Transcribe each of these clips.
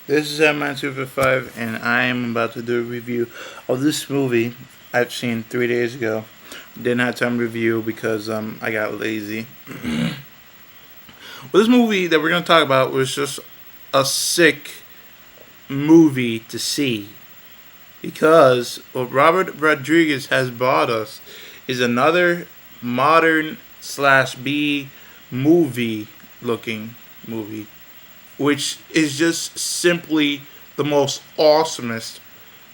This is Man255, and I am about to do a review of this movie I've seen 3 days ago. Didn't have time to review because I got lazy. Well, this movie that we're going to talk about was just a sick movie to see because what Robert Rodriguez has brought us is another modern slash B movie looking movie, which is just simply the most awesomest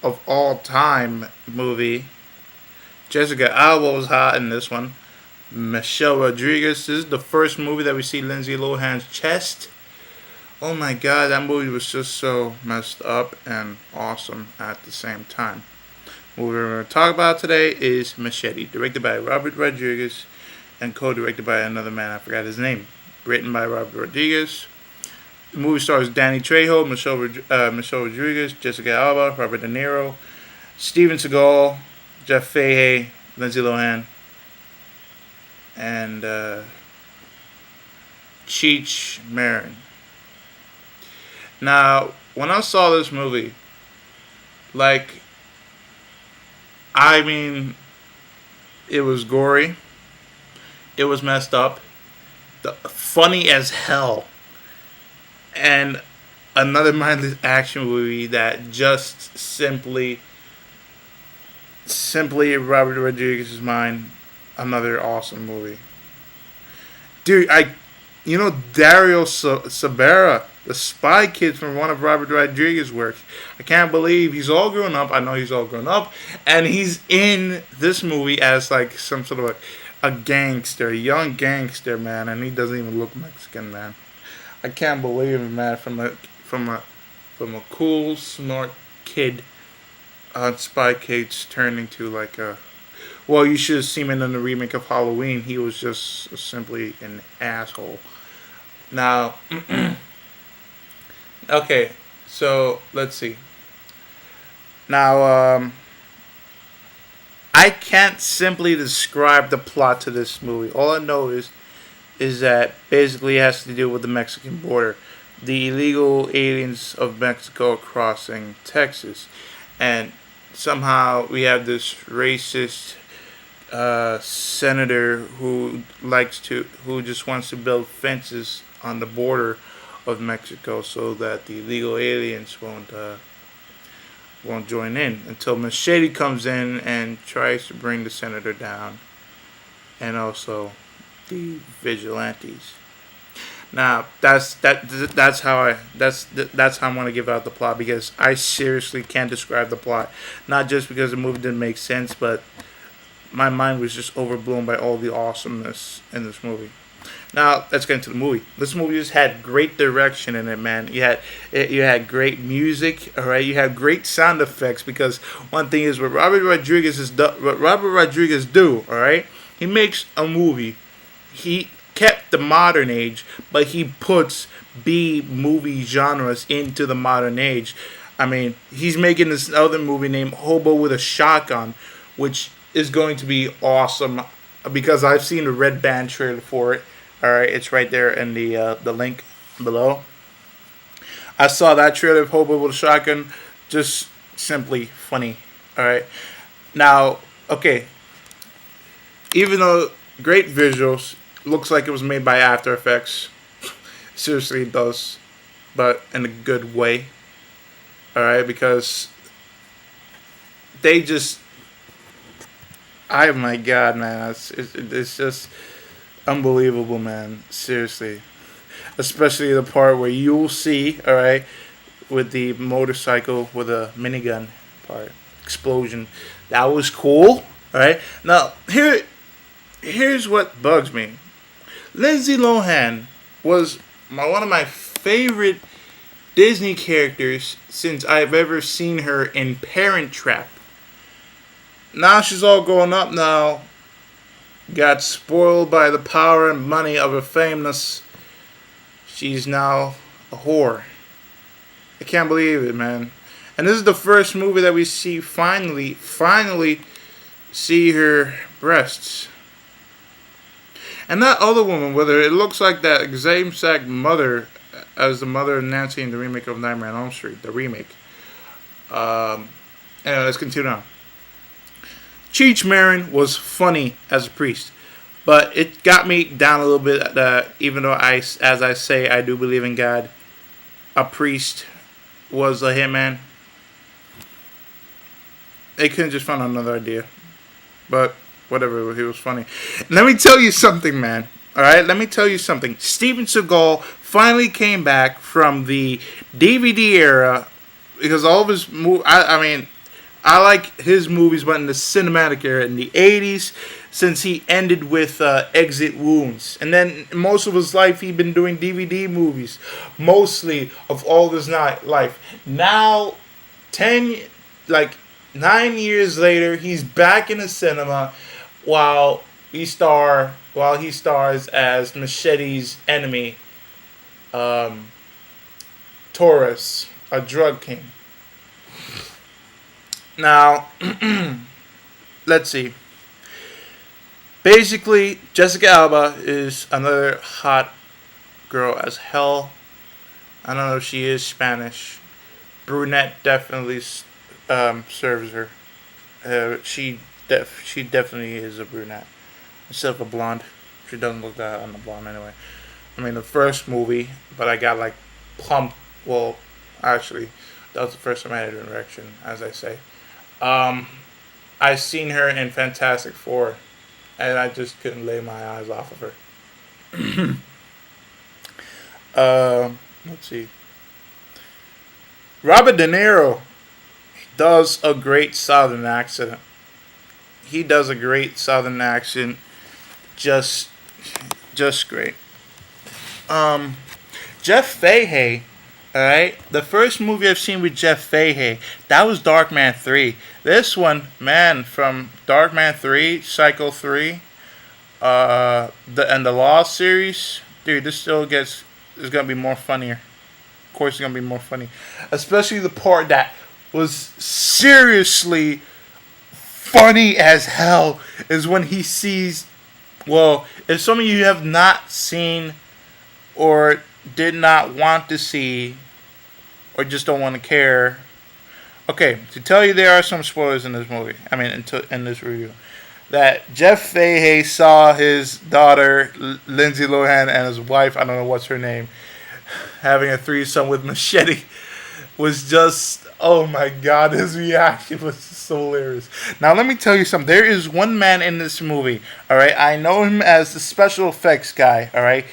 of all time movie. Jessica Alba was hot in this one. Michelle Rodriguez. This is the first movie that we see Lindsay Lohan's chest. Oh my god, that movie was just so messed up and awesome at the same time. What we're going to talk about today is Machete, directed by Robert Rodriguez and co-directed by another man, I forgot his name. Written by Robert Rodriguez. The movie stars Danny Trejo, Michelle Rodriguez, Jessica Alba, Robert De Niro, Steven Seagal, Jeff Fahey, Lindsay Lohan, and Cheech Marin. Now, when I saw this movie, like, I mean, it was gory, it was messed up, funny as hell, and another mindless action movie that just simply Robert Rodriguez's mind, another awesome movie. Dude, Dario Sabera, the Spy Kid from one of Robert Rodriguez's works. I can't believe he's all grown up. I know he's all grown up, and he's in this movie as like some sort of a gangster, a young gangster, man, and he doesn't even look Mexican, man. I can't believe it, man. From a cool, smart kid on Spy Kids turning to like a. Well, you should have seen him in the remake of Halloween. He was just simply an asshole. Now, okay, so let's see. Now, I can't simply describe the plot to this movie. All I know is that basically it has to do with the Mexican border, the illegal aliens of Mexico crossing Texas, and somehow we have this racist senator who just wants to build fences on the border of Mexico so that the illegal aliens won't join in until Machete comes in and tries to bring the senator down, and also the vigilantes. Now that's how I'm gonna give out the plot, because I seriously can't describe the plot. Not just because the movie didn't make sense, but my mind was just overblown by all the awesomeness in this movie. Now let's get into the movie. This movie just had great direction in it, man. You had great music, all right. You had great sound effects, because one thing is what Robert Rodriguez do, all right. He makes a movie. He kept the modern age, but he puts B movie genres into the modern age. I mean, he's making this other movie named Hobo with a Shotgun, which is going to be awesome because I've seen the red band trailer for it. All right, it's right there in the link below. I saw that trailer of Hobo with a Shotgun, just simply funny. All right, now okay, even though great visuals, looks like it was made by After Effects. Seriously, it does, but in a good way. All right, because they just, oh my god, man, it's just unbelievable, man. Seriously, especially the part where you'll see, all right, with the motorcycle with a minigun part explosion. That was cool. All right, now here's what bugs me. Lindsay Lohan was one of my favorite Disney characters since I've ever seen her in Parent Trap. Now she's all grown up now, got spoiled by the power and money of her fakeness. She's now a whore. I can't believe it, man. And this is the first movie that we see finally see her breasts. And that other woman with her, it looks like that same exact mother as the mother of Nancy in the remake of Nightmare on Elm Street, the remake. Um, anyway, let's continue on. Cheech Marin was funny as a priest, but it got me down a little bit that even though as I say, I do believe in God, a priest was a hitman. They couldn't just find another idea. But whatever, he was funny. Let me tell you something, man. All right, let me tell you something. Steven Seagal finally came back from the DVD era because all of his I mean, I like his movies, but in the cinematic era in the '80s, since he ended with Exit Wounds, and then most of his life he'd been doing DVD movies, mostly of all of his life. Now, 10 like 9 years later, he's back in the cinema while he stars as Machete's enemy, Taurus, a drug king. Now, let's see. Basically, Jessica Alba is another hot girl as hell. I don't know if she is Spanish. Brunette definitely serves her. She definitely is a brunette instead of a blonde. She doesn't look that on the blonde anyway. I mean, the first movie, but I got like pumped. Well, actually, that was the first time I had an erection, as I say. I seen her in Fantastic Four, and I just couldn't lay my eyes off of her. Let's see. Robert De Niro does a great Southern accent. He does a great Southern accent, just great. Jeff Fahey, all right. The first movie I've seen with Jeff Fahey, that was Darkman 3. This one, man, from Darkman 3, Psycho 3, the Lost series, dude, this still is gonna be more funnier. Of course, it's gonna be more funny, especially the part that was seriously funny as hell is when he sees. Well, if some of you have not seen or did not want to see or just don't want to care. Okay, to tell you there are some spoilers in this movie. I mean, in this review. That Jeff Fahey saw his daughter, Lindsay Lohan, and his wife, I don't know what's her name, having a threesome with Machete was just, oh my god, his reaction was so hilarious. Now, let me tell you something. There is one man in this movie, all right? I know him as the special effects guy, all right?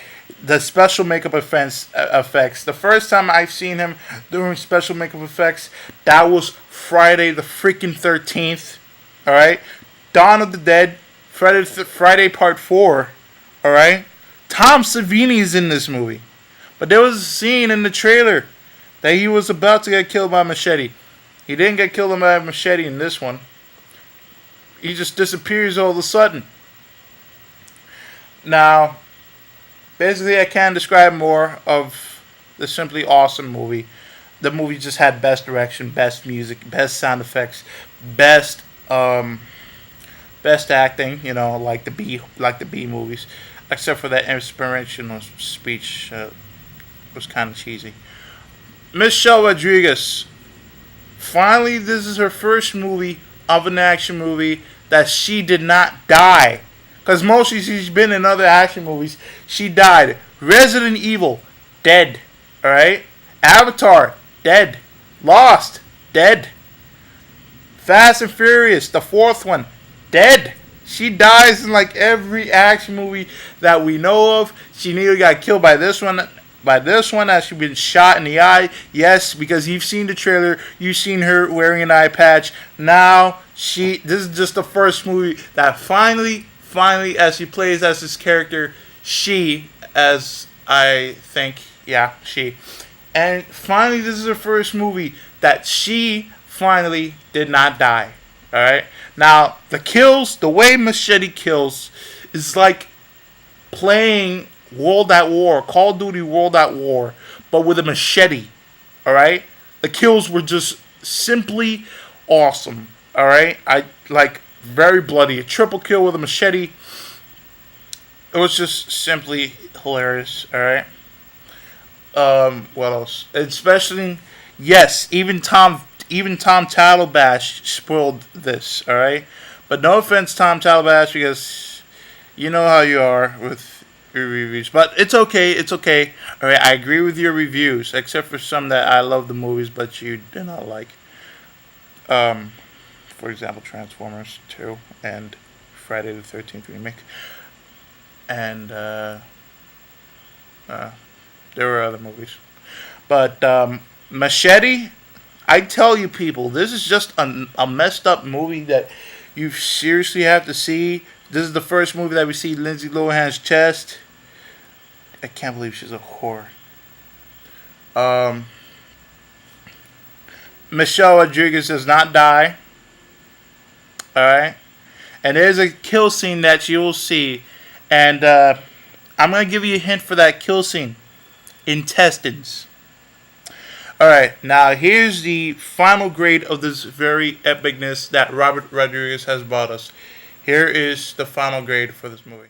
The special makeup effects. The first time I've seen him doing special makeup effects, that was Friday the freaking 13th, all right? Dawn of the Dead, Friday Part 4, all right? Tom Savini is in this movie. But there was a scene in the trailer that he was about to get killed by Machete. He didn't get killed by Machete in this one. He just disappears all of a sudden. Now, basically, I can't describe more of the simply awesome movie. The movie just had best direction, best music, best sound effects, best acting. You know, like the B movies, except for that inspirational speech was kind of cheesy. Michelle Rodriguez. Finally, this is her first movie of an action movie that she did not die. Because mostly she's been in other action movies. She died. Resident Evil, dead. Alright? Avatar, dead. Lost, dead. Fast and Furious, the fourth one, dead. She dies in like every action movie that we know of. She nearly got killed by this one. As she's been shot in the eye. Yes, because you've seen the trailer. You've seen her wearing an eye patch. Now, this is just the first movie that finally, as she plays as this character, she, as I think, yeah, she. And finally, this is her first movie that she finally did not die. Alright? Now, the way Machete kills is like playing World at War, Call of Duty World at War, but with a machete. Alright? The kills were just simply awesome. Alright? I like very bloody. A triple kill with a machete. It was just simply hilarious. Alright? What else? Especially, yes, even Tom Tattlebash spoiled this. All right, but no offense, Tom Tattlebash, because you know how you are with your reviews. But it's okay. It's okay. All right, I agree with your reviews, except for some that I love the movies, but you do not like. Um, for example, Transformers 2 and Friday the 13th remake, and uh, there were other movies. But Machete, I tell you, people, this is just a messed up movie that you seriously have to see. This is the first movie that we see Lindsay Lohan's chest. I can't believe she's a whore. Um, Michelle Rodriguez does not die. All right, and there's a kill scene that you will see, and I'm gonna give you a hint for that kill scene: intestines. All right, now here's the final grade of this very epicness that Robert Rodriguez has brought us. Here is the final grade for this movie.